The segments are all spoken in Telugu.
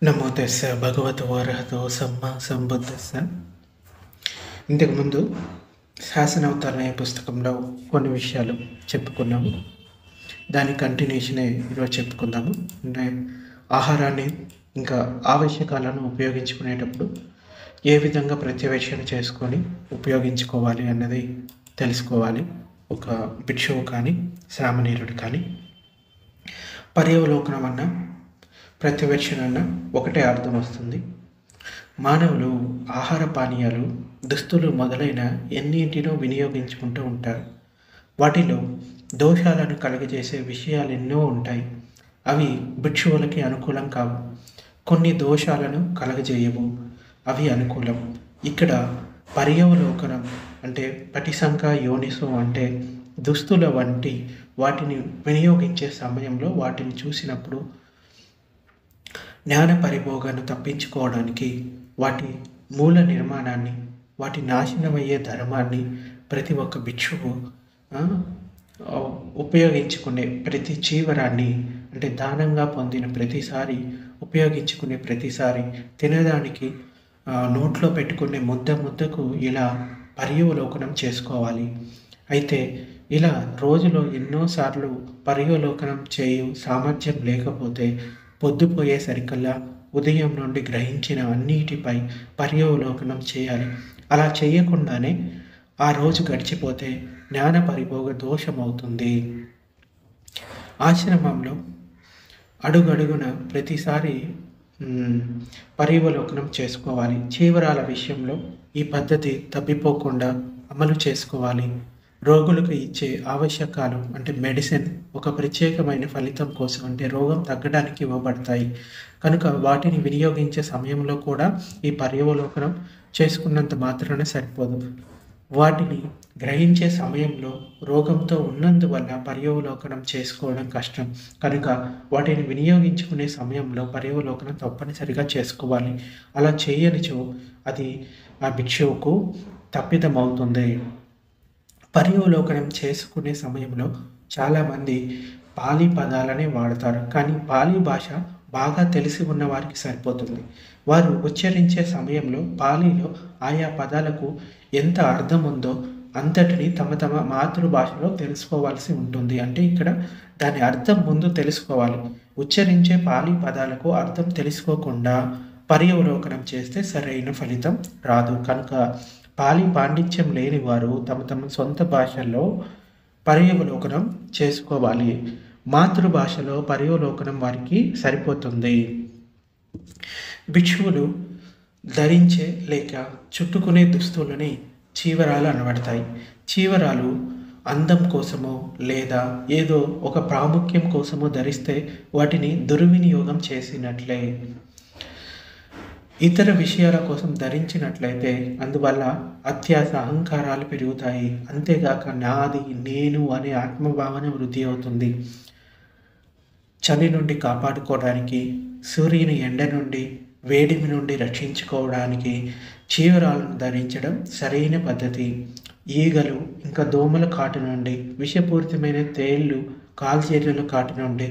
నమో తెస్స భగవతో అర్హతో సమ్మా సంబుద్ధస్స. ఇంతకుముందు శాసనావతారణ అనే పుస్తకంలో కొన్ని విషయాలు చెప్పుకున్నాము. దాని కంటిన్యూషనే ఈరోజు చెప్పుకుందాము. అంటే ఆహారాన్ని ఇంకా ఆవశ్యకాలను ఉపయోగించుకునేటప్పుడు ఏ విధంగా ప్రత్యవేక్షణ చేసుకొని ఉపయోగించుకోవాలి అన్నది తెలుసుకోవాలి. ఒక భిక్షువు కానీ సామాన్యుడు కానీ పర్యవలోకనం అన్న ప్రత్యవేక్షణ అన్న ఒకటే అర్థం వస్తుంది. మానవులు ఆహార పానీయాలు, దుస్తులు మొదలైన ఎన్నింటినో వినియోగించుకుంటూ ఉంటారు. వాటిలో దోషాలను కలుగజేసే విషయాలు ఎన్నో ఉంటాయి. అవి భిక్షువులకి అనుకూలం కావు. కొన్ని దోషాలను కలగజేయవు, అవి అనుకూలం. ఇక్కడ పర్యవలోకనం అంటే పటిసంక యోనిసో అంటే దుస్తుల వంటి వాటిని వినియోగించే సమయంలో వాటిని చూసినప్పుడు జ్ఞాన పరిభోగాన్ని తప్పించుకోవడానికి వాటి మూల నిర్మాణాన్ని, వాటి నాశనమయ్యే ధర్మాన్ని ప్రతి ఒక్క భిక్షువు ఉపయోగించుకునే ప్రతి చీవరాన్ని అంటే దానంగా పొందిన ప్రతిసారి ఉపయోగించుకునే ప్రతిసారి తినడానికి నోట్లో పెట్టుకునే ముద్దకు ఇలా పర్యవలోకనం చేసుకోవాలి. అయితే ఇలా రోజులో ఎన్నోసార్లు పర్యవలోకనం చేయు సామర్థ్యం లేకపోతే పొద్దుపోయేసరికల్లా ఉదయం నుండి గ్రహించిన అన్నిటిపై పర్యవలోకనం చేయాలి. అలా చేయకుండానే ఆ రోజు గడిచిపోతే జ్ఞాన పరిభోగ దోషమవుతుంది. ఆశ్రమంలో అడుగడుగున ప్రతిసారి పర్యవలోకనం చేసుకోవాలి. చీవరాల విషయంలో ఈ పద్ధతి తప్పిపోకుండా అమలు చేసుకోవాలి. రోగులకు ఇచ్చే ఆవశ్యకాలు అంటే మెడిసిన్ ఒక ప్రత్యేకమైన ఫలితం కోసం అంటే రోగం తగ్గడానికి ఇవ్వబడతాయి కనుక వాటిని వినియోగించే సమయంలో కూడా ఈ పర్యవలోకనం చేసుకున్నంత మాత్రాన సరిపోదు. వాటిని గ్రహించే సమయంలో రోగంతో ఉన్నందువల్ల పర్యవలోకనం చేసుకోవడం కష్టం కనుక వాటిని వినియోగించుకునే సమయంలో పర్యవలోకనం తప్పనిసరిగా చేసుకోవాలి. అలా చేయనిచో అది ఆ భిక్షువుకు తప్పిదమవుతుంది. పర్యవలోకనం చేసుకునే సమయంలో చాలామంది పాలీ పదాలనే వాడతారు. కానీ పాలీ భాష బాగా తెలిసి ఉన్న వారికి సరిపోతుంది. వారు ఉచ్చరించే సమయంలో పాలీలో ఆయా పదాలకు ఎంత అర్థం ఉందో అంతటిని తమ మాతృభాషలో తెలుసుకోవాల్సి ఉంటుంది. అంటే ఇక్కడ దాని అర్థం ముందు తెలుసుకోవాలి. ఉచ్చరించే పాలీ పదాలకు అర్థం తెలుసుకోకుండా పర్యవలోకనం చేస్తే సరైన ఫలితం రాదు. కనుక పాలీ పాండిత్యం లేని వారు తమ సొంత భాషల్లో పర్యవలోకనం చేసుకోవాలి. మాతృభాషలో పర్యవలోకనం వారికి సరిపోతుంది. భిక్షువులు ధరించే లేక చుట్టుకునే దుస్తులని చీవరాలు అనబడతాయి. చీవరాలు అందం కోసమో లేదా ఏదో ఒక ప్రాముఖ్యం కోసమో ధరిస్తే వాటిని దుర్వినియోగం చేసినట్లే. ఇతర విషయాల కోసం ధరించినట్లయితే అందువల్ల అత్యాస అహంకారాలు పెరుగుతాయి. అంతేగాక నాది నేను అనే ఆత్మభావన వృద్ధి అవుతుంది. చలి నుండి కాపాడుకోవడానికి, సూర్యుని ఎండ నుండి వేడిమి నుండి రక్షించుకోవడానికి చీవరాలను ధరించడం సరైన పద్ధతి. ఈగలు ఇంకా దోమల కాటు నుండి, విషపూరితమైన తేళ్లు కాల్చేతుల కాటు నుండి,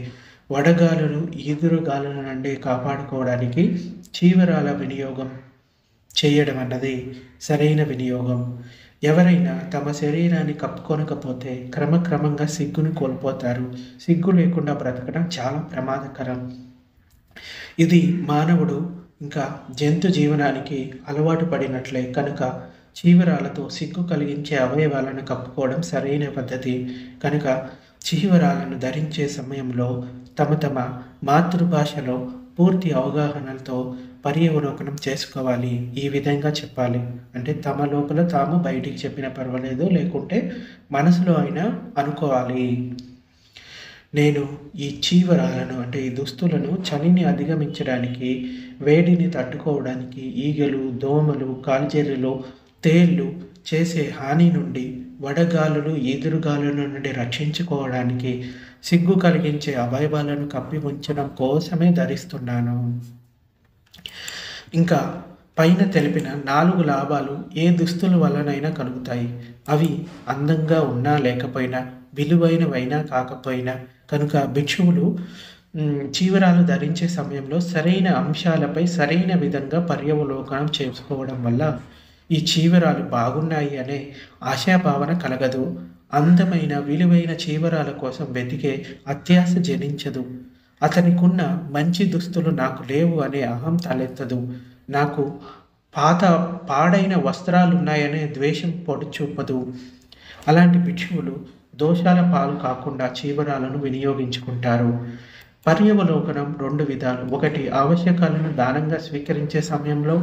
వడగాలులు ఈదురుగాలుల నుండి కాపాడుకోవడానికి చీవరాల వినియోగం చేయడం అన్నది సరైన వినియోగం. ఎవరైనా తమ శరీరాన్ని కప్పుకొనకపోతే క్రమక్రమంగా సిగ్గును కోల్పోతారు. సిగ్గు లేకుండా బ్రతకడం చాలా ప్రమాదకరం. ఇది మానవుడు ఇంకా జంతు జీవనానికి అలవాటు పడినట్లే కనుక చీవరాలతో సిగ్గు కలిగించే అవయవాలను కప్పుకోవడం సరైన పద్ధతి. కనుక చీవరాలను ధరించే సమయంలో తమ మాతృభాషలో పూర్తి అవగాహనలతో పర్యవలోకనం చేసుకోవాలి. ఈ విధంగా చెప్పాలి అంటే తమ లోపల తాము బయటికి చెప్పినా పర్వాలేదు, లేకుంటే మనసులో అయినా అనుకోవాలి. నేను ఈ చీవరాలను అంటే ఈ దుస్తులను చలిని అధిగమించడానికి, వేడిని తట్టుకోవడానికి, ఈగలు దోమలు కాల్జెర్రిలు తేళ్లు చేసే హాని నుండి, వడగాలులు ఈదురుగాలుల నుండి రక్షించుకోవడానికి, సిగ్గు కలిగించే అవయవాలను కప్పి ఉంచడం కోసమే ధరిస్తున్నాను. ఇంకా పైన తెలిపిన 4 లాభాలు ఏ దుస్తుల వల్లనైనా కలుగుతాయి. అవి అందంగా ఉన్నా లేకపోయినా, విలువైనవైనా కాకపోయినా కనుక భిక్షువులు చీవరాలు ధరించే సమయంలో సరైన అంశాలపై సరైన విధంగా పర్యవలోకనం చేసుకోవడం వల్ల ఈ చీవరాలు బాగున్నాయి అనే ఆశాభావన కలగదు. అందమైన విలువైన చీవరాల కోసం వెతికే అత్యాశ జనించదు. అతనికున్న మంచి దుస్తులు నాకు లేవు అనే అహం తలెత్తదు. నాకు పాడైన వస్త్రాలున్నాయనే ద్వేషం పొడిచూపదు. అలాంటి భిక్షువులు దోషాల పాలు కాకుండా చీవరాలను వినియోగించుకుంటారు. పర్యవలోకనం 2 విధాలు. ఒకటి ఆవశ్యకాలను దానంగా స్వీకరించే సమయంలో,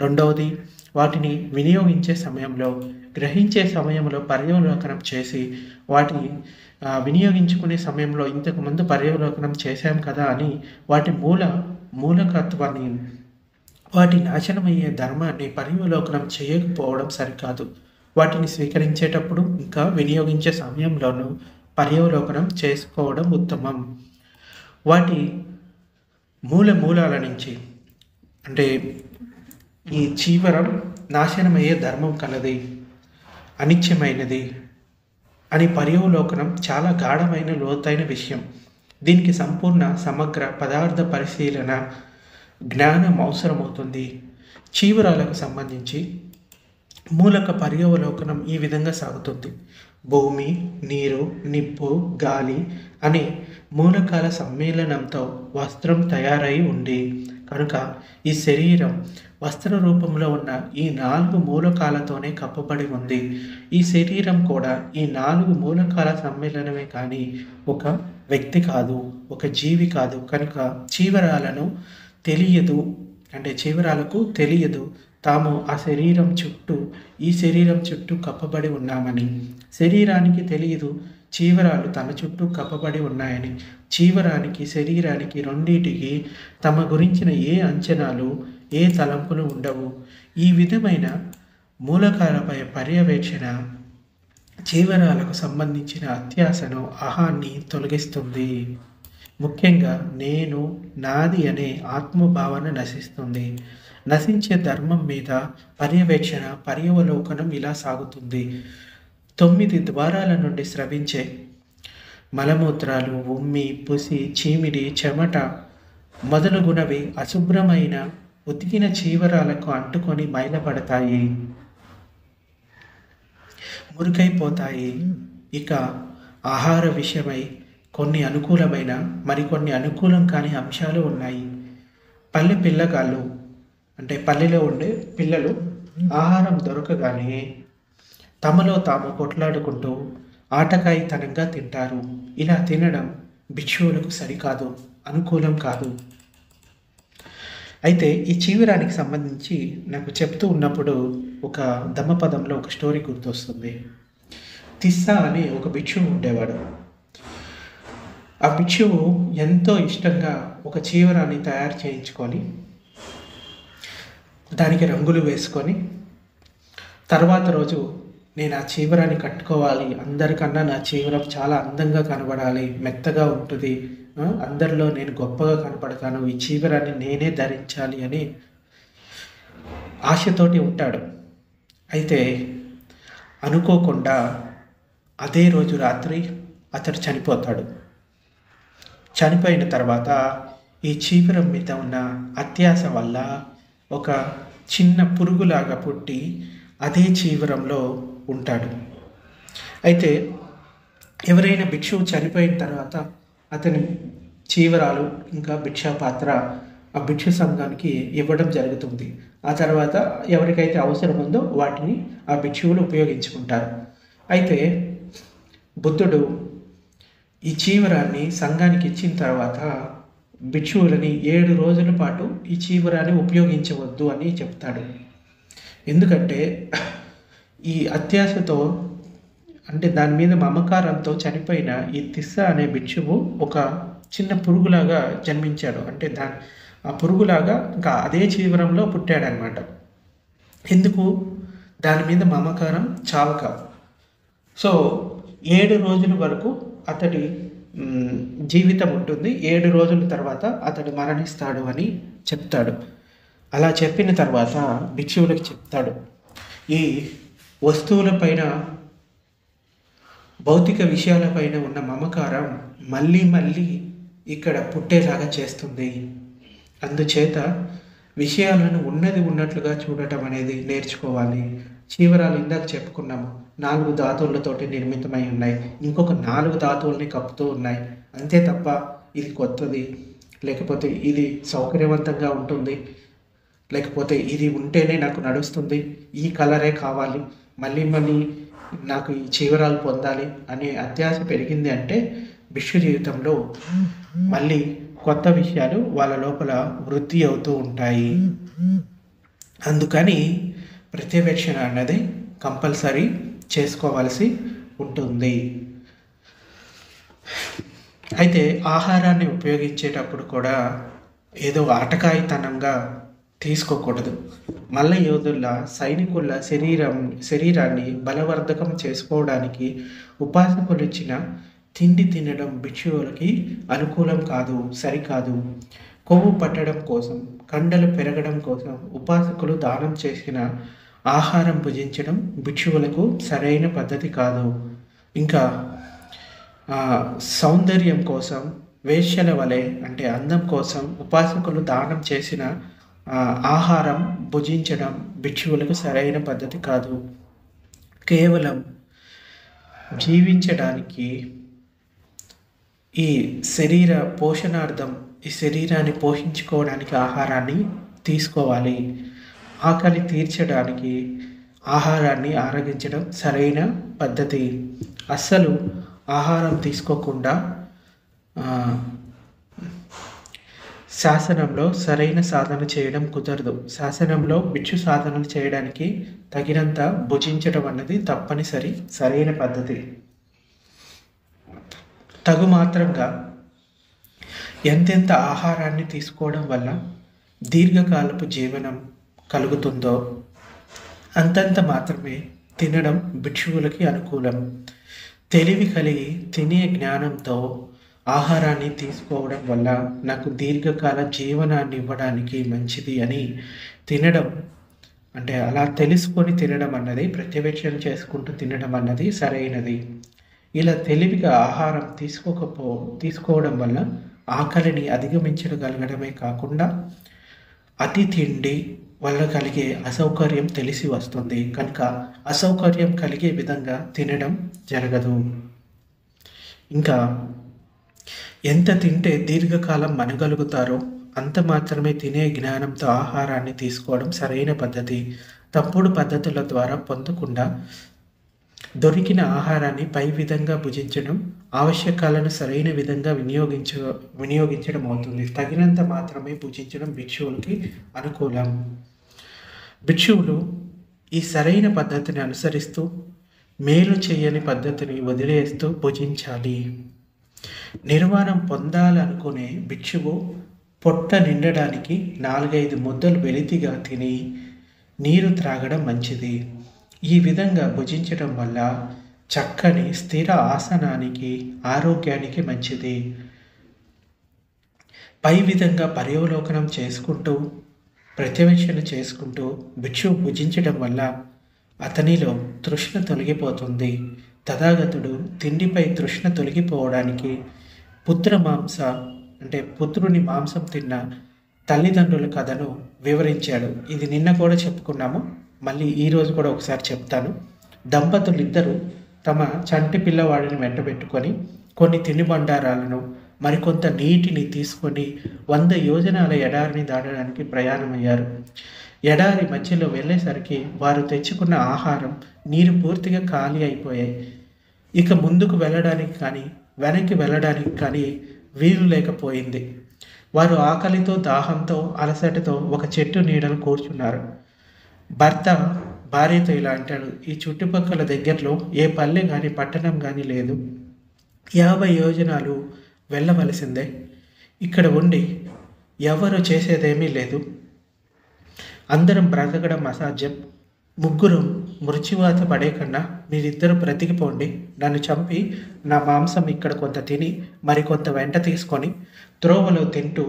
రెండవది వాటిని వినియోగించే సమయంలో. గ్రహించే సమయంలో పర్యవలోకనం చేసి వాటిని వినియోగించుకునే సమయంలో ఇంతకుముందు పర్యవలోకనం చేశాం కదా అని వాటి మూలకత్వాన్ని, వాటి నాశనమయ్యే ధర్మాన్ని పర్యవలోకనం చేయకపోవడం సరికాదు. వాటిని స్వీకరించేటప్పుడు ఇంకా వినియోగించే సమయంలోనూ పర్యవలోకనం చేసుకోవడం ఉత్తమం. వాటి మూలాల నుంచి అంటే ఈ చీవరం నాశనమయ్యే ధర్మం కలది, అనిత్యమైనది అని పర్యవలోకనం చాలా గాఢమైన లోతైన విషయం. దీనికి సంపూర్ణ సమగ్ర పదార్థ పరిశీలన జ్ఞానం అవసరమవుతుంది. చీవరాలకు సంబంధించి మూలక పర్యవలోకనం ఈ విధంగా సాగుతుంది. భూమి, నీరు, నిప్పు, గాలి అనే మూలకాల సమ్మేళనంతో వస్త్రం తయారై ఉంది కనుక ఈ శరీరం వస్త్ర రూపంలో ఉన్న ఈ 4 మూలకాలతోనే కప్పబడి ఉంది. ఈ శరీరం కూడా ఈ 4 మూలకాల సమ్మేళనమే కానీ ఒక వ్యక్తి కాదు, ఒక జీవి కాదు. కనుక చీవరాలకు తెలియదు తాము ఈ శరీరం చుట్టూ కప్పబడి ఉన్నామని. శరీరానికి తెలియదు చీవరాలు తన చుట్టూ కప్పబడి ఉన్నాయని. చీవరానికి, శరీరానికి రెండింటికి తమ గురించిన ఏ అంచనాలు, ఏ తలంపులు ఉండవు. ఈ విధమైన మూలకాలపై పర్యవేక్షణ చీవరాలకు సంబంధించిన అత్యాశను, అహాన్ని తొలగిస్తుంది. ముఖ్యంగా నేను, నాది అనే ఆత్మభావన నశిస్తుంది. నశించే ధర్మం మీద పర్యవలోకనం ఇలా సాగుతుంది. 9 ద్వారాల నుండి స్రవించే మలమూత్రాలు, ఉమ్మి, పుసి, చీమిడి, చెమట మొదలుగునవి అశుభ్రమైన ఉతికిన చీవరాలకు అంటుకొని మైలపడతాయి, మురికైపోతాయి. ఇక ఆహార విషయమై కొన్ని అనుకూలమైన, మరికొన్ని అనుకూలం కాని అంశాలు ఉన్నాయి. పల్లె పిల్లగాళ్ళు అంటే పల్లెలో ఉండే పిల్లలు ఆహారం దొరకగానే తమలో తాము కొట్లాడుకుంటూ ఆటకాయితనంగా తింటారు. ఇలా తినడం భిక్షువులకు సరికాదు, అనుకూలం కాదు. అయితే ఈ చీవరానికి సంబంధించి నాకు చెప్తూ ఉన్నప్పుడు ఒక దమ్మపదంలో ఒక స్టోరీ గుర్తొస్తుంది. తిస్సా అనే ఒక భిక్షువు ఉండేవాడు. ఆ భిక్షువు ఎంతో ఇష్టంగా ఒక చీవరాన్ని తయారు చేయించుకొని దానికి రంగులు వేసుకొని తర్వాత రోజు నేను ఆ చీవరాన్ని కట్టుకోవాలి, అందరికన్నా నా చీవరం చాలా అందంగా కనబడాలి, మెత్తగా ఉంటుంది, అందరిలో నేను గొప్పగా కనపడతాను, ఈ చీవరాన్ని నేనే ధరించాలి అని ఆశతోటి ఉంటాడు. అయితే అనుకోకుండా అదే రోజు రాత్రి అతడు చనిపోతాడు. చనిపోయిన తర్వాత ఈ చీవరం మీద ఉన్న అత్యాశ వల్ల ఒక చిన్న పురుగులాగా పుట్టి అదే చీవరంలో ఉంటాడు. అయితే ఎవరైనా భిక్షువు చనిపోయిన తర్వాత అతని చీవరాలు ఇంకా భిక్షాపాత్ర ఆ భిక్షు సంఘానికి ఇవ్వడం జరుగుతుంది. ఆ తర్వాత ఎవరికైతే అవసరం ఉందో వాటిని ఆ భిక్షువులు ఉపయోగించుకుంటారు. అయితే బుద్ధుడు ఈ చీవరాన్ని సంఘానికి ఇచ్చిన తర్వాత భిక్షువులని 7 రోజుల పాటు ఈ చీవరాన్ని ఉపయోగించవద్దు అని చెప్తాడు. ఎందుకంటే ఈ అత్యాశతో అంటే దాని మీద మమకారంతో చనిపోయిన ఈ తిస్స అనే భిక్షువు ఒక చిన్న పురుగులాగా జన్మించాడు. అంటే ఆ పురుగులాగా ఇంకా అదే చీవరంలో పుట్టాడనమాట. ఎందుకు? దాని మీద మమకారం చావక. సో 7 రోజుల వరకు అతడి జీవితం ఉంటుంది. 7 రోజుల తర్వాత అతడు మరణిస్తాడు అని చెప్తాడు. అలా చెప్పిన తర్వాత భిక్షువులకు చెప్తాడు, ఈ వస్తువులపైన, భౌతిక విషయాలపైన ఉన్న మమకారం మళ్ళీ ఇక్కడ పుట్టేలాగా చేస్తుంది. అందుచేత విషయాలను ఉన్నది ఉన్నట్లుగా చూడటం అనేది నేర్చుకోవాలి. చీవరాలు ఇందాక చెప్పుకున్నాము, 4 ధాతువులతోటి నిర్మితమై ఉన్నాయి. ఇంకొక 4 ధాతువుల్ని కప్పుతూ ఉన్నాయి. అంతే తప్ప ఇది కొత్తది, లేకపోతే ఇది సౌకర్యవంతంగా ఉంటుంది, లేకపోతే ఇది ఉంటేనే నాకు నడుస్తుంది, ఈ కలరే కావాలి, మళ్ళీ మళ్ళీ నాకు ఈ చీవరాలు పొందాలి అనే అత్యాశ పెరిగింది అంటే భిక్షు జీవితంలో మళ్ళీ కొత్త విషయాలు వాళ్ళ లోపల వృద్ధి అవుతూ ఉంటాయి. అందుకని ప్రత్యవేక్షణ అన్నది కంపల్సరీ చేసుకోవాల్సి ఉంటుంది. అయితే ఆహారాన్ని ఉపయోగించేటప్పుడు కూడా ఏదో ఆటకాయితనంగా తీసుకోకూడదు. మల్ల యోధుల సైనికుల శరీరాన్ని బలవర్ధకం చేసుకోవడానికి ఉపాసకులు ఇచ్చిన తిండి తినడం భిక్షువులకి అనుకూలం కాదు, సరికాదు. కొవ్వు పట్టడం కోసం, కండలు పెరగడం కోసం ఉపాసకులు దానం చేసిన ఆహారం భుజించడం భిక్షువులకు సరైన పద్ధతి కాదు. ఇంకా సౌందర్యం కోసం, వేశ్యల వలె అంటే అందం కోసం ఉపాసకులు దానం చేసిన ఆహారం భుజించడం భిక్షువులకు సరైన పద్ధతి కాదు. కేవలం జీవించడానికి, ఈ శరీర పోషణార్థం, ఈ శరీరాన్ని పోషించుకోవడానికి ఆహారాన్ని తీసుకోవాలి. ఆకలి తీర్చడానికి ఆహారాన్ని ఆరగించడం సరైన పద్ధతి. అస్సలు ఆహారం తీసుకోకుండా శాసనంలో సరైన సాధన చేయడం కుదరదు. శాసనంలో భిక్షు సాధనలు చేయడానికి తగినంత భుజించడం అన్నది తప్పనిసరి, సరైన పద్ధతి. తగు మాత్రంగా ఎంతెంత ఆహారాన్ని తీసుకోవడం వల్ల దీర్ఘకాలపు జీవనం కలుగుతుందో అంతంత మాత్రమే తినడం భిక్షువులకి అనుకూలం. తెలివి కలిగి తినే జ్ఞానంతో ఆహారాన్ని తీసుకోవడం వల్ల నాకు దీర్ఘకాల జీవనాన్ని ఇవ్వడానికి మంచిది అని తినడం, అంటే అలా తెలుసుకొని తినడం అన్నది, ప్రత్యవేక్షణ చేసుకుంటూ తినడం అన్నది సరైనది. ఇలా తెలివిగా ఆహారం తీసుకోవడం వల్ల ఆకలిని అధిగమించగలగడమే కాకుండా అతి తిండి వల్ల కలిగే అసౌకర్యం తెలిసి వస్తుంది. కనుక అసౌకర్యం కలిగే విధంగా తినడం జరగదు. ఇంకా ఎంత తింటే దీర్ఘకాలం మనగలుగుతారో అంత మాత్రమే తినే జ్ఞానంతో ఆహారాన్ని తీసుకోవడం సరైన పద్ధతి. తప్పుడు పద్ధతుల ద్వారా పొందకుండా దొరికిన ఆహారాన్ని పై విధంగా భుజించడం, ఆవశ్యకాలను సరైన విధంగా వినియోగించడం అవుతుంది. తగినంత మాత్రమే భుజించడం భిక్షువులకి అనుకూలం. భిక్షువులు ఈ సరైన పద్ధతిని అనుసరిస్తూ మేలు చేయని పద్ధతిని వదిలేస్తూ భుజించాలి. నిర్వాణం పొందాలనుకునే భిక్షువు పొట్ట నిండడానికి 4-5 ముద్దలు వెలితిగా తిని నీరు త్రాగడం మంచిది. ఈ విధంగా భుజించడం వల్ల చక్కని స్థిర ఆసనానికి, ఆరోగ్యానికి మంచిది. పై విధంగా పర్యవలోకనం చేసుకుంటూ, ప్రత్యవేక్షణ చేసుకుంటూ భిక్షువు భుజించడం వల్ల అతనిలో తృష్ణ తొలగిపోతుంది. తథాగతుడు తిండిపై తృష్ణ తొలగిపోవడానికి పుత్రుని మాంసం తిన్న తల్లిదండ్రుల కథను వివరించాడు. ఇది నిన్న కూడా చెప్పుకున్నాము, మళ్ళీ ఈరోజు కూడా ఒకసారి చెప్తాను. దంపతులిద్దరూ తమ చంటి పిల్లవాడిని వెంటబెట్టుకొని కొన్ని తినుబండారాలను, మరికొంత నీటిని తీసుకొని 100 యోజనాల ఎడారిని దాటడానికి ప్రయాణమయ్యారు. ఎడారి మధ్యలో వెళ్ళేసరికి వారు తెచ్చుకున్న ఆహారం, నీరు పూర్తిగా ఖాళీ అయిపోయాయి. ఇక ముందుకు వెళ్ళడానికి కానీ వెనక్కి వెళ్ళడానికి కానీ వీలు లేకపోయింది. వారు ఆకలితో, దాహంతో, అలసటతో ఒక చెట్టు నీడను కూర్చున్నారు. భర్త భార్యతో ఇలా అంటాడు, ఈ చుట్టుపక్కల దగ్గరలో ఏ పల్లె కానీ పట్టణం కానీ లేదు. 50 యోజనాలు వెళ్ళవలసిందే. ఇక్కడ ఉండి ఎవరు చేసేదేమీ లేదు. అందరం బ్రతకడం అసాధ్యం. ముగ్గురు మృత్యువాత పడే కన్నా మీరిద్దరు బ్రతికిపోండి. నన్ను చంపి నా మాంసం ఇక్కడ కొంత తిని మరికొంత వెంట తీసుకొని త్రోవలో తింటూ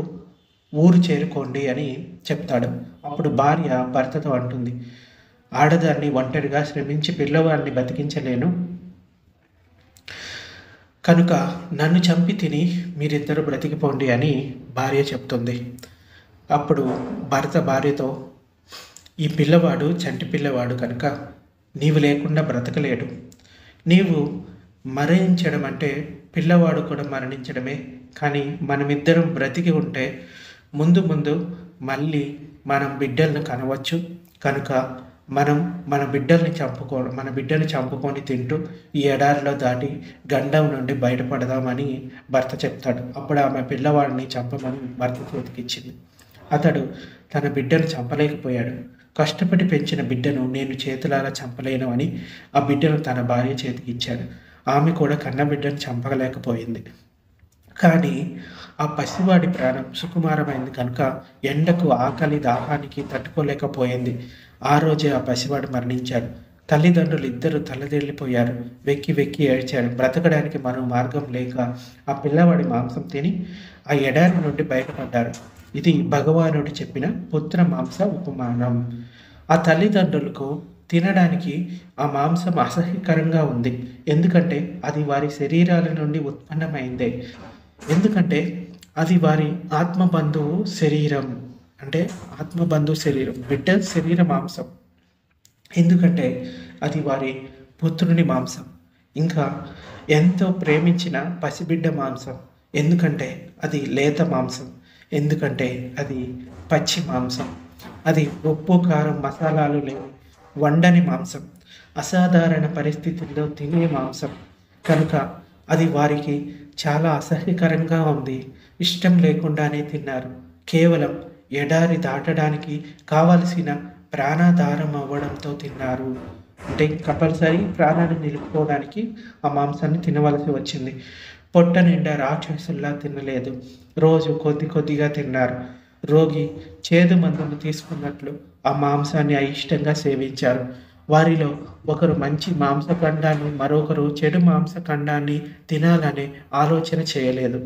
ఊరు చేరుకోండి అని చెప్తాడు. అప్పుడు భార్య భర్తతో అంటుంది, ఆడదాన్ని ఒంటరిగా శ్రమించి పిల్లవాడిని బతికించలేను కనుక నన్ను చంపి తిని మీరిద్దరు బ్రతికిపోండి అని భార్య చెప్తుంది. అప్పుడు భర్త భార్యతో, ఈ పిల్లవాడు చంటి పిల్లవాడు కనుక నీవు లేకుండా బ్రతకలేడు. నీవు మరణించడం అంటే పిల్లవాడు కూడా మరణించడమే. కానీ మనమిద్దరం బ్రతికి ఉంటే ముందు ముందు మళ్ళీ మనం బిడ్డలను కనవచ్చు. కనుక మనం మన బిడ్డని చంపుకొని తింటూ ఈ ఎడారిలో దాటి గండం నుండి బయటపడదామని భర్త చెప్తాడు. అప్పుడు ఆమె పిల్లవాడిని చంపమని భర్త చేతికిచ్చింది. అతడు తన బిడ్డను చంపలేకపోయాడు. కష్టపడి పెంచిన బిడ్డను నేను చేతులారా చంపలేను అని ఆ బిడ్డను తన భార్య చేతికి ఇచ్చాడు. ఆమె కూడా కన్న బిడ్డను చంపలేకపోయింది. కానీ ఆ పసివాడి ప్రాణం సుకుమారమైంది కనుక ఎండకు, ఆకలి, దాహానికి తట్టుకోలేకపోయింది. ఆ రోజే ఆ పసివాడు మరణించాడు. తల్లిదండ్రులు ఇద్దరు తలదెళ్ళిపోయారు. వెక్కి వెక్కి ఏడ్చారు. బ్రతకడానికి మరో మార్గం లేక ఆ పిల్లవాడి మాంసం తిని ఆ ఎడారి నుండి బయటపడ్డారు. ఇది భగవానుడు చెప్పిన పుత్ర మాంస ఉపమానం. ఆ తల్లిదండ్రులకు తినడానికి ఆ మాంసం అసహ్యకరంగా ఉంది. ఎందుకంటే అది వారి శరీరాల నుండి ఉత్పన్నమైందే. ఎందుకంటే అది వారి ఆత్మబంధువు శరీరం, అంటే ఆత్మబంధువు శరీరం, బిడ్డ శరీర మాంసం. ఎందుకంటే అది వారి పుత్రుని మాంసం. ఇంకా ఎంతో ప్రేమించిన పసిబిడ్డ మాంసం. ఎందుకంటే అది లేత మాంసం. ఎందుకంటే అది పచ్చి మాంసం. అది ఉప్పు, కారం, మసాలాలు లేని వండని మాంసం. అసాధారణ పరిస్థితుల్లో తినే మాంసం. కనుక అది వారికి చాలా అసహ్యకరంగా ఉంది. ఇష్టం లేకుండానే తిన్నారు. కేవలం ఎడారి దాటడానికి కావలసిన ప్రాణాధారం అవ్వడంతో తిన్నారు. అంటే కంపల్సరీ ప్రాణాన్ని నిలుపుకోవడానికి ఆ మాంసాన్ని తినవలసి వచ్చింది. పొట్ట నిండా రాక్షసుల్లా తినలేదు. రోజు కొద్ది కొద్దిగా తిన్నారు. రోగి చేదు మందును తీసుకున్నట్లు ఆ మాంసాన్ని అయిష్టంగా సేవించారు. వారిలో ఒకరు మంచి మాంసఖండాన్ని, మరొకరు చెడు మాంసఖండాన్ని తినాలనే ఆలోచన చేయలేదు.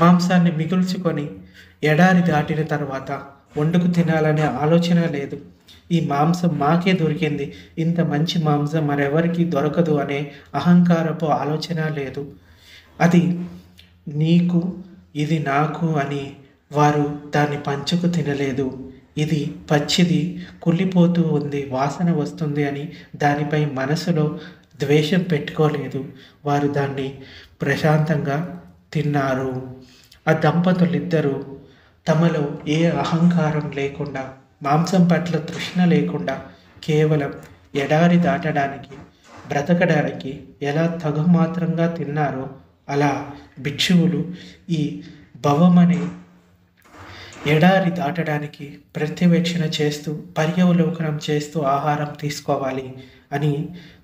మాంసాన్ని మిగుల్చుకొని ఎడారి దాటిన తర్వాత వండుకు తినాలనే ఆలోచన లేదు. ఈ మాంసం మాకే దొరికింది, ఇంత మంచి మాంసం మరెవరికి దొరకదు అనే అహంకారపు ఆలోచన లేదు. అది నీకు, ఇది నాకు అని వారు దాన్ని పంచుకు తినలేదు. ఇది పచ్చిది, కుళ్ళిపోతూ ఉంది, వాసన వస్తుంది అని దానిపై మనసులో ద్వేషం పెట్టుకోలేదు. వారు దాన్ని ప్రశాంతంగా తిన్నారు. ఆ దంపతులిద్దరూ తమలో ఏ అహంకారం లేకుండా, మాంసం పట్ల తృష్ణ లేకుండా, కేవలం ఎడారి దాటడానికి, బ్రతకడానికి ఎలా తగుమాత్రంగా తిన్నారో అలా భిక్షువులు ఈ భవమనే ఎడారి దాటడానికి పర్యవేక్షణ చేస్తూ, పర్యవలోకనం చేస్తూ ఆహారం తీసుకోవాలి అని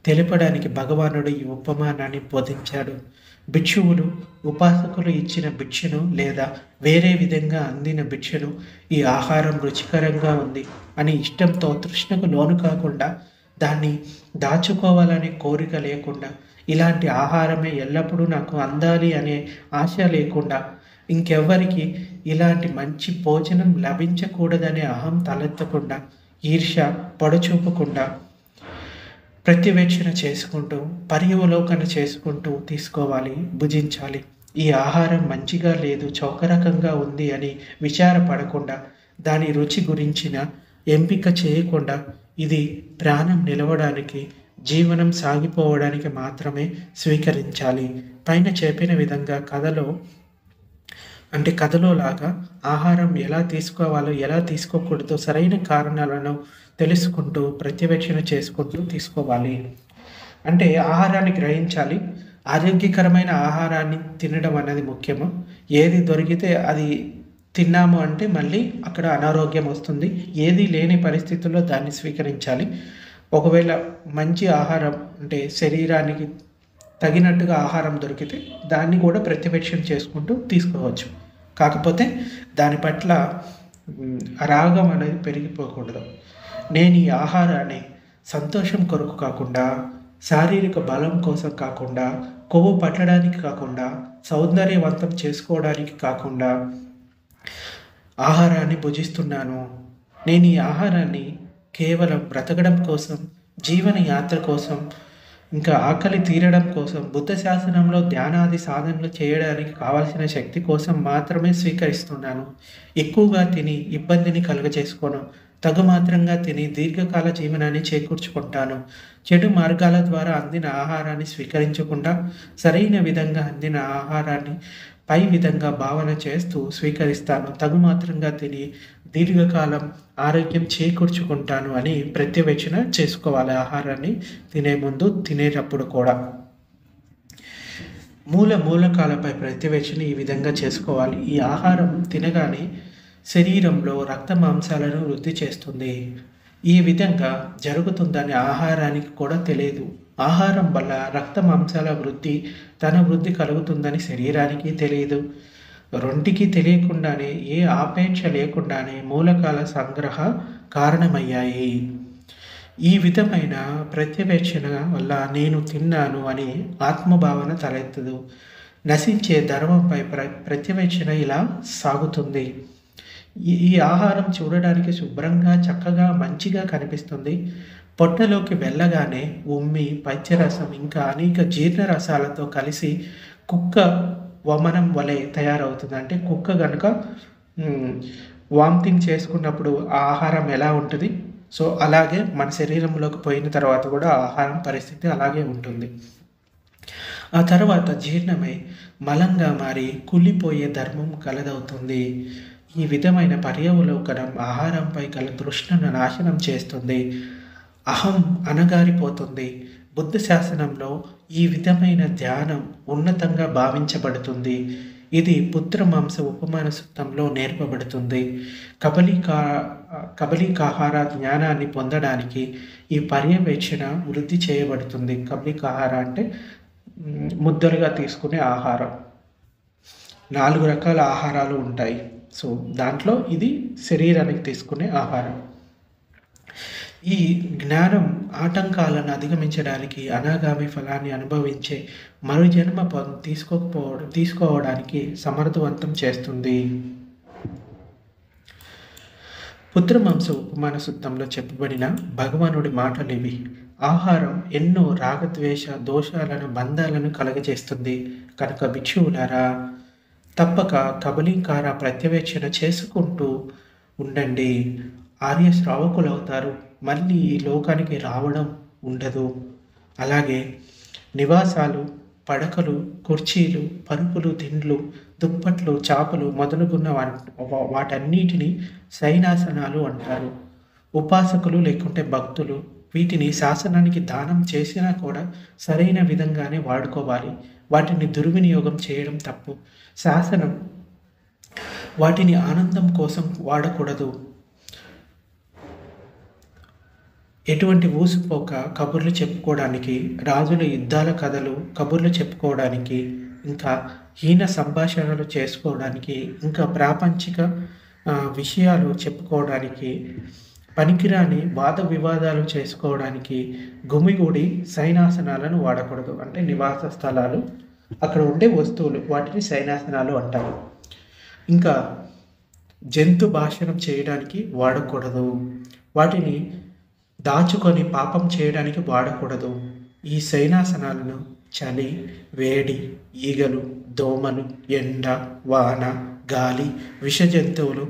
తెలపడానికి భగవానుడు ఈ ఉపమానాన్ని బోధించాడు. భిక్షువులు ఉపాసకులు ఇచ్చిన భిక్షను లేదా వేరే విధంగా అందిన భిక్షను ఈ ఆహారం రుచికరంగా ఉంది అని ఇష్టంతో, తృష్ణకు లోను కాకుండా, దాన్ని దాచుకోవాలనే కోరిక లేకుండా, ఇలాంటి ఆహారమే ఎల్లప్పుడూ నాకు అందాలి అనే ఆశ లేకుండా, ఇంకెవ్వరికి ఇలాంటి మంచి భోజనం లభించకూడదనే అహం తలెత్తకుండా, ఈర్ష్య పడుచూపకుండా పర్యవేక్షణ చేసుకుంటూ, పర్యవలోకన చేసుకుంటూ తీసుకోవాలి, భుజించాలి. ఈ ఆహారం మంచిగా లేదు, చౌకరకంగా ఉంది అని విచారపడకుండా, దాని రుచి గురించిన ఎంపిక చేయకుండా, ఇది ప్రాణం నిలవడానికి, జీవనం సాగిపోవడానికి మాత్రమే స్వీకరించాలి. పైన చెప్పిన విధంగా కథలో లాగా ఆహారం ఎలా తీసుకోవాలో, ఎలా తీసుకోకూడదో సరైన కారణాలను తెలుసుకుంటూ, పర్యవేక్షణ చేసుకుంటూ తీసుకోవాలి. అంటే ఆహారాన్ని గ్రహించాలి. ఆరోగ్యకరమైన ఆహారాన్ని తినడం అనేది ముఖ్యము. ఏది దొరికితే అది తిన్నాము అంటే మళ్ళీ అక్కడ అనారోగ్యం వస్తుంది. ఏది లేని పరిస్థితుల్లో దాన్ని స్వీకరించాలి. ఒకవేళ మంచి ఆహారం, అంటే శరీరానికి తగినట్టుగా ఆహారం దొరికితే దాన్ని కూడా పర్యవేక్షణ చేసుకుంటూ తీసుకోవచ్చు. కాకపోతే దాని పట్ల రాగం అనేది పెరిగిపోకూడదు. నేను ఈ ఆహారాన్ని సంతోషం కొరకు కాకుండా, శారీరక బలం కోసం కాకుండా, కొవ్వు పట్టడానికి కాకుండా, సౌందర్యవంతం చేసుకోవడానికి కాకుండా ఆహారాన్ని భుజిస్తున్నాను. నేను ఈ ఆహారాన్ని కేవలం బ్రతకడం కోసం, జీవన యాత్ర కోసం ఇంకా ఆకలి తీరడం కోసం బుద్ధ శాసనంలో ధ్యానాది సాధనలు చేయడానికి కావలసిన శక్తి కోసం మాత్రమే స్వీకరిస్తున్నాను. ఎక్కువగా తిని ఇబ్బందిని కలుగజేసుకోను. తగు మాత్రంగా తిని దీర్ఘకాల జీవనాన్ని చేకూర్చుకుంటాను. చెడు మార్గాల ద్వారా అందిన ఆహారాన్ని స్వీకరించకుండా సరైన విధంగా అందిన ఆహారాన్ని పై విధంగా భావన చేస్తూ స్వీకరిస్తాను. తగు మాత్రంగా తిని దీర్ఘకాలం ఆరోగ్యం చేకూర్చుకుంటాను అని ప్రత్యవేక్షణ చేసుకోవాలి. ఆహారాన్ని తినే ముందు, తినేటప్పుడు కూడా. మూలకాలపై ప్రత్యవేక్షణ ఈ విధంగా చేసుకోవాలి. ఈ ఆహారం తినగానే శరీరంలో రక్త మాంసాలను వృద్ధి చేస్తుంది. ఈ విధంగా జరుగుతుందని ఆహారానికి కూడా తెలియదు. ఆహారం వల్ల రక్త మాంసాల తన వృద్ధి కలుగుతుందని శరీరానికి తెలియదు. రెంటికి తెలియకుండానే, ఏ ఆపేక్ష లేకుండానే మూలకాల సంగ్రహ కారణమయ్యాయి. ఈ విధమైన ప్రత్యవేక్షణ వల్ల నేను తిన్నాను అని ఆత్మభావన తలెత్తదు. నశించే ధర్మంపై ప్రత్యవేక్షణ ఇలా సాగుతుంది. ఈ ఆహారం చూడడానికి శుభ్రంగా, చక్కగా, మంచిగా కనిపిస్తుంది. పొట్టలోకి వెళ్ళగానే ఉమ్మి, పచ్చరసం ఇంకా అనేక జీర్ణరసాలతో కలిసి కుక్క వమనం వలె తయారవుతుంది. అంటే కుక్క కనుక వామిటింగ్ చేసుకున్నప్పుడు ఆ ఆహారం ఎలా ఉంటుంది, సో అలాగే మన శరీరంలోకి పోయిన తర్వాత కూడా ఆహారం పరిస్థితి అలాగే ఉంటుంది. ఆ తర్వాత జీర్ణమై మలంగా మారి కుళ్ళిపోయే ధర్మం కలదవుతుంది. ఈ విధమైన పర్యవలోకనం ఆహారంపై గల తృష్ణను నాశనం చేస్తుంది. అహం అణగారిపోతుంది. బుద్ధ శాసనంలో ఈ విధమైన ధ్యానం ఉన్నతంగా భావించబడుతుంది. ఇది పుత్రమాంస ఉపమాన సూక్తంలో నేర్పబడుతుంది. కబలికాహార జ్ఞానాన్ని పొందడానికి ఈ పర్యవేక్షణ వృద్ధి చేయబడుతుంది. కబలికాహార అంటే ముద్దలుగా తీసుకునే ఆహారం. 4 రకాల ఆహారాలు ఉంటాయి. సో దాంట్లో ఇది శరీరానికి తీసుకునే ఆహారం. ఈ జ్ఞానం ఆటంకాలను అధిగమించడానికి, అనాగామి ఫలాన్ని అనుభవించే మరుజన్మ తీసుకోవడానికి సమర్థవంతం చేస్తుంది. పుత్రమాంస ఉపమాన సూక్తంలో చెప్పబడిన భగవానుడి మాటలు ఇవి. ఆహారం ఎన్నో రాగద్వేష దోషాలను, బంధాలను కలగజేస్తుంది. కనుక భిక్షువులారా, తప్పక కబలీకార ప్రత్యవేక్షణ చేసుకుంటూ ఉండండి. ఆర్య శ్రావకులవుతారు. మళ్ళీ ఈ లోకానికి రావడం ఉండదు. అలాగే నివాసాలు, పడకలు, కుర్చీలు, పరుపులు, దిండ్లు, దుప్పట్లు, చాపలు మొదలుగున్న వాటన్నిటిని శయనాసనాలు అంటారు. ఉపాసకులు లేకుంటే భక్తులు వీటిని శాసనానికి దానం చేసినా కూడా సరైన విధంగానే వాడుకోవాలి. వాటిని దుర్వినియోగం చేయడం తప్పు. శాసనం వాటిని ఆనందం కోసం వాడకూడదు. ఎటువంటి ఊసిపోక కబుర్లు చెప్పుకోవడానికి, రాజుల యుద్ధాల కథలు కబుర్లు చెప్పుకోవడానికి, ఇంకా హీన సంభాషణలు చేసుకోవడానికి, ఇంకా ప్రాపంచిక విషయాలు చెప్పుకోవడానికి, పనికిరాని వాద వివాదాలు చేసుకోవడానికి గుమిగూడి శయనాసనాలను వాడకూడదు. అంటే నివాస స్థలాలు, అక్కడ ఉండే వస్తువులు, వాటిని శయనాసనాలు అంటారు. ఇంకా జంతు భాషణం చేయడానికి వాడకూడదు. వాటిని దాచుకొని పాపం చేయడానికి వాడకూడదు. ఈ శయనాసనాలను చలి, వేడి, ఈగలు, దోమలు, ఎండ, వాన, గాలి, విష జంతువులు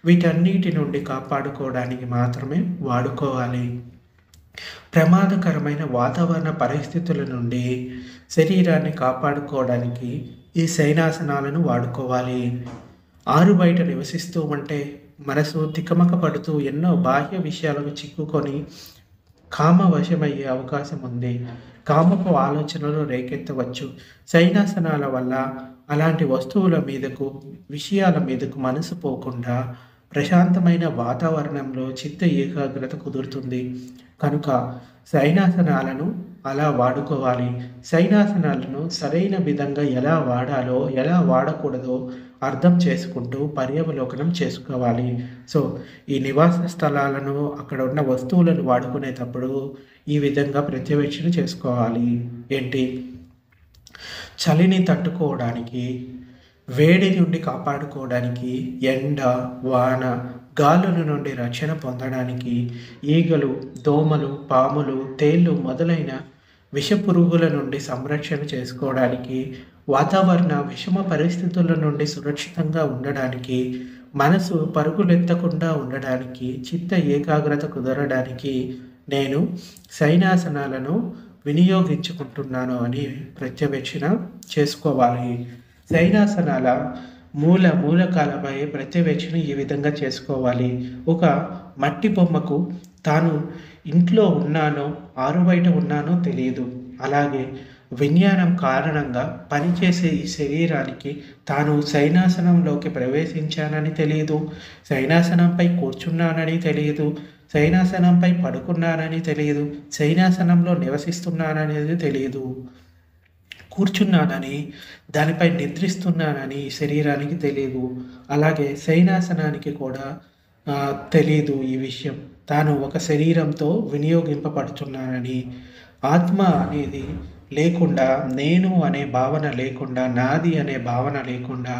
వీటన్నిటి నుండి కాపాడుకోవడానికి మాత్రమే వాడుకోవాలి. ప్రమాదకరమైన వాతావరణ పరిస్థితుల నుండి శరీరాన్ని కాపాడుకోవడానికి ఈ శయనాసనాలను వాడుకోవాలి. ఆరు బయట నివసిస్తూ ఉంటే మనసు తికమక పడుతూ ఎన్నో బాహ్య విషయాలకు చిక్కుకొని కామవశమయ్యే అవకాశం ఉంది. కామపు ఆలోచనలు రేకెత్తవచ్చు. శయనాసనాల వల్ల అలాంటి వస్తువుల మీదకు, విషయాల మీదకు మనసు పోకుండా ప్రశాంతమైన వాతావరణంలో చిత్త ఏకాగ్రత కుదురుతుంది. కనుక శయనాసనాలను అలా వాడుకోవాలి. శయనాసనాలను సరైన విధంగా ఎలా వాడాలో, ఎలా వాడకూడదో అర్థం చేసుకుంటూ పర్యవలోకనం చేసుకోవాలి. సో ఈ నివాస స్థలాలను, అక్కడ ఉన్న వస్తువులను వాడుకునేటప్పుడు ఈ విధంగా ప్రత్యవేక్షణ చేసుకోవాలి. ఏంటి? చలిని తట్టుకోవడానికి, వేడి నుండి కాపాడుకోవడానికి, ఎండ, వాన, గాలుల నుండి రక్షణ పొందడానికి, ఈగలు, దోమలు, పాములు, తేళ్ళు మొదలైన విషపురుగుల నుండి సంరక్షణ చేసుకోవడానికి, వాతావరణ విషమ పరిస్థితుల నుండి సురక్షితంగా ఉండడానికి, మనసు పరుగులెత్తకుండా ఉండడానికి, చిత్త ఏకాగ్రత కుదరడానికి నేను శయనాసనాలను వినియోగించుకుంటున్నాను అని పర్యవేక్షణ చేసుకోవాలి. శయనాసనాల మూలకాలపై పర్యవేక్షణ ఈ విధంగా చేసుకోవాలి. ఒక మట్టి బొమ్మకు తాను ఇంట్లో ఉన్నానో ఆరుబయట ఉన్నానో తెలియదు. అలాగే విజ్ఞానం కారణంగా పనిచేసే ఈ శరీరానికి తాను శయనాసనంలోకి ప్రవేశించానని తెలియదు, శయనాసనంపై కూర్చున్నానని తెలియదు, శయనాసనంపై పడుకున్నానని తెలియదు, శయనాసనంలో నివసిస్తున్నాననేది తెలియదు, కూర్చున్నానని దానిపై నిద్రిస్తున్నానని శరీరానికి తెలియదు. అలాగే శయనాసనానికి కూడా తెలియదు ఈ విషయం. తాను ఒక శరీరంతో వినియోగింపబడుతున్నానని, ఆత్మ అనేది లేకుండా, నేను అనే భావన లేకుండా, నాది అనే భావన లేకుండా,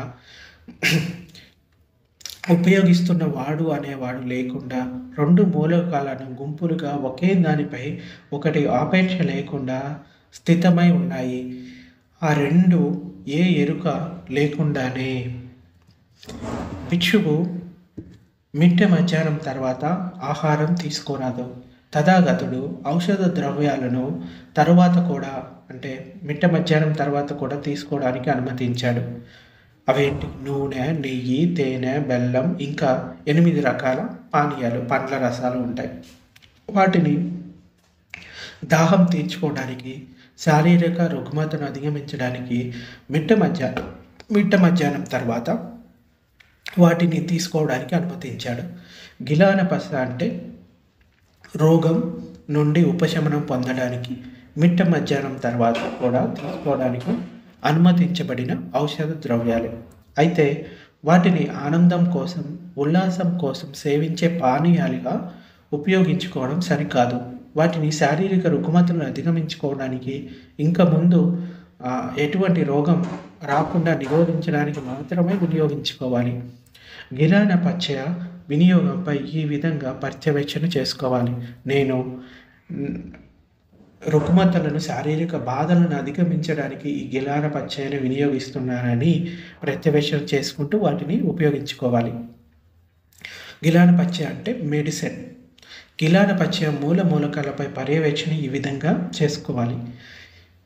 ఉపయోగిస్తున్న వాడు అనేవాడు లేకుండా, రెండు మూలకాలను గుంపులుగా ఒకే దానిపై ఒకటి ఆపేక్ష లేకుండా స్థితమై ఉన్నాయి. ఆ రెండు ఏ ఎరుక లేకుండానే భిక్షువు మిట్ట మధ్యాహ్నం తర్వాత ఆహారం తీసుకోరాదు. తథాగతుడు ఔషధ ద్రవ్యాలను తరువాత కూడా, అంటే మిట్ట మధ్యాహ్నం తర్వాత కూడా తీసుకోవడానికి అనుమతించాడు. అవేంటి? నూనె, నెయ్యి, తేనె, బెల్లం, ఇంకా 8 రకాల పానీయాలు, పండ్ల రసాలు ఉంటాయి. వాటిని దాహం తీర్చుకోవడానికి, శారీరక రుగ్మతను అధిగమించడానికి మిట్ట మధ్యాహ్నం తర్వాత వాటిని తీసుకోవడానికి అనుమతించాడు. గిలానపస అంటే రోగం నుండి ఉపశమనం పొందడానికి మిట్ట మధ్యాహ్నం తర్వాత కూడా తీసుకోవడానికి అనుమతించబడిన ఔషధ ద్రవ్యాలు. అయితే వాటిని ఆనందం కోసం, ఉల్లాసం కోసం సేవించే పానీయాలుగా ఉపయోగించుకోవడం సరికాదు. వాటిని శారీరక రుగ్మతలను అధిగమించుకోవడానికి, ఇంకా ముందు ఎటువంటి రోగం రాకుండా నిరోధించడానికి మాత్రమే వినియోగించుకోవాలి. గిలానపత్య వినియోగంపై ఈ విధంగా పర్యవేక్షణ చేసుకోవాలి. నేను రుగ్మతలను, శారీరక బాధలను అధిగమించడానికి ఈ గిలానపత్యను వినియోగిస్తున్నానని పర్యవేక్షణ చేసుకుంటూ వాటిని ఉపయోగించుకోవాలి. గిలానపత్య అంటే మెడిసిన్. గిలానపత్య మూలకాలపై పర్యవేక్షణ ఈ విధంగా చేసుకోవాలి.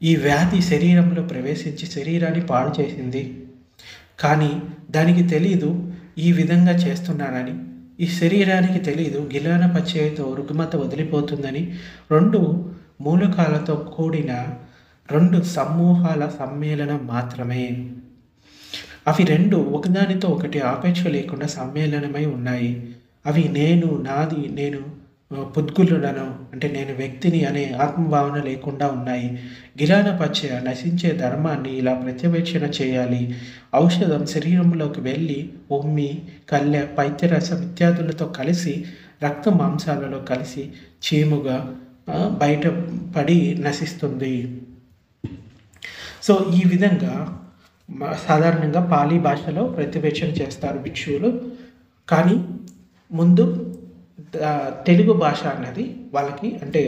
ఈ వ్యాధి శరీరంలో ప్రవేశించి శరీరాన్ని పాడు చేసింది, కానీ దానికి తెలీదు ఈ విధంగా చేస్తున్నానని. ఈ శరీరానికి తెలీదు గిలానపత్యతో రుగ్మత వదిలిపోతుందని. 2 మూలకాలతో కూడిన 2 సమూహాల సమ్మేళనం మాత్రమే. అవి 2 ఒకదానితో ఒకటి ఆపేక్ష లేకుండా సమ్మేళనమై ఉన్నాయి. అవి నేను, నాది, నేను పుద్గులను, అంటే నేను వ్యక్తిని అనే ఆత్మభావన లేకుండా ఉన్నాయి. గిలానపత్య నశించే ధర్మాన్ని ఇలా పర్యవేక్షణ చేయాలి. ఔషధం శరీరంలోకి వెళ్ళి ఉమ్మి, కళ్ళె, పైత్యరసం ఇత్యాదులతో కలిసి రక్త మాంసాలలో కలిసి చీముగా బయటపడి నశిస్తుంది. సో ఈ విధంగా సాధారణంగా పాలీ భాషలో పర్యవేక్షణ చేస్తారు భిక్షువులు. కానీ ముందు తెలుగు భాష అన్నది వాళ్ళకి, అంటే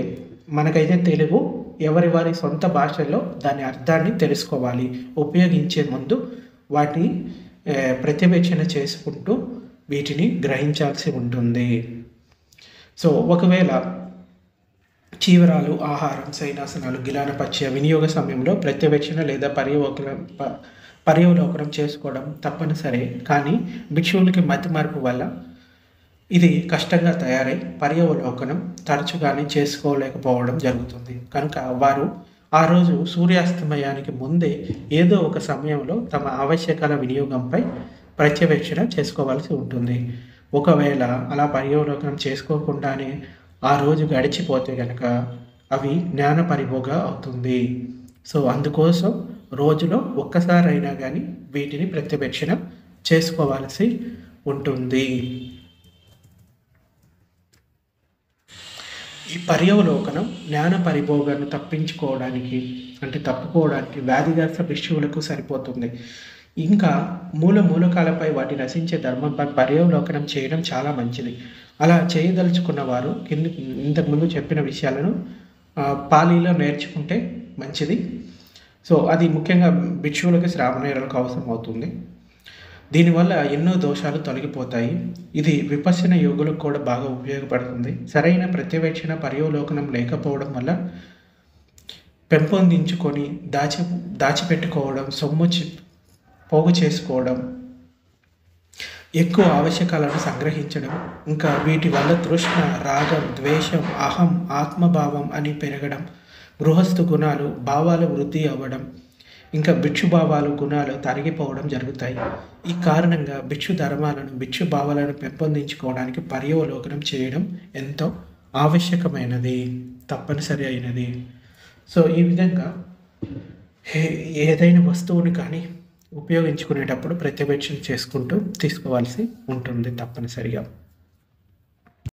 మనకైతే తెలుగు, ఎవరి వారి సొంత భాషలో దాని అర్థాన్ని తెలుసుకోవాలి. ఉపయోగించే ముందు వాటిని పర్యవేక్షణ చేసుకుంటూ వీటిని గ్రహించాల్సి ఉంటుంది. సో ఒకవేళ చీవరాలు, ఆహారం, శయనాసనాలు, గిలానపత్య వినియోగ సమయంలో పర్యవేక్షణ లేదా పర్యవలోకనం చేసుకోవడం తప్పనిసరి. కానీ భిక్షువులకి మతి మార్పు వల్ల ఇది కష్టంగా తయారై పర్యవలోకనం తరచుగానే చేసుకోలేకపోవడం జరుగుతుంది. కనుక వారు ఆ రోజు సూర్యాస్తమయానికి ముందే ఏదో ఒక సమయంలో తమ ఆవశ్యకాల వినియోగంపై పర్యవేక్షణ చేసుకోవాల్సి ఉంటుంది. ఒకవేళ అలా పర్యవలోకనం చేసుకోకుండానే ఆ రోజు గడిచిపోతే కనుక అవి జ్ఞాన పరిభోగ అవుతుంది. సో అందుకోసం రోజులో ఒక్కసారైనా కానీ వీటిని పర్యవేక్షణ చేసుకోవాల్సి ఉంటుంది. ఈ పర్యవలోకనం జ్ఞాన పరిభోగాన్ని తప్పించుకోవడానికి, అంటే తప్పుకోవడానికి వ్యాధిగ్రస్త భిక్షువులకు సరిపోతుంది. ఇంకా మూలకాలపై వాటి నశించే ధర్మంపై పర్యవలోకనం చేయడం చాలా మంచిది. అలా చేయదలుచుకున్న వారు ఇంతకుముందు చెప్పిన విషయాలను పాలీలో నేర్చుకుంటే మంచిది. సో అది ముఖ్యంగా భిక్షువులకి, శ్రామణేయులకు అవసరం అవుతుంది. దీనివల్ల ఎన్నో దోషాలు తొలగిపోతాయి. ఇది విపశ్యన యోగులకు కూడా బాగా ఉపయోగపడుతుంది. సరైన ప్రత్యవేక్షణ పర్యవలోకనం లేకపోవడం వల్ల పెంపొందించుకొని దాచిపెట్టుకోవడం, సొమ్ము పోగు చేసుకోవడం, ఎక్కువ ఆవశ్యకాలను సంగ్రహించడం, ఇంకా వీటి వల్ల తృష్ణ, రాగం, ద్వేషం, అహం, ఆత్మభావం అని పెరగడం, గృహస్థు గుణాలు, భావాలు వృద్ధి అవ్వడం, ఇంకా భిక్షు భావాలు, గుణాలు తరిగిపోవడం జరుగుతాయి. ఈ కారణంగా భిక్షు ధర్మాలను, భిక్షు భావాలను పెంపొందించుకోవడానికి పర్యవలోకనం చేయడం ఎంతో ఆవశ్యకమైనది, తప్పనిసరి అయినది. సో ఈ విధంగా ఏదైనా వస్తువుని కానీ ఉపయోగించుకునేటప్పుడు ప్రత్యవేక్షణ చేసుకుంటూ తీసుకోవాల్సి ఉంటుంది తప్పనిసరిగా.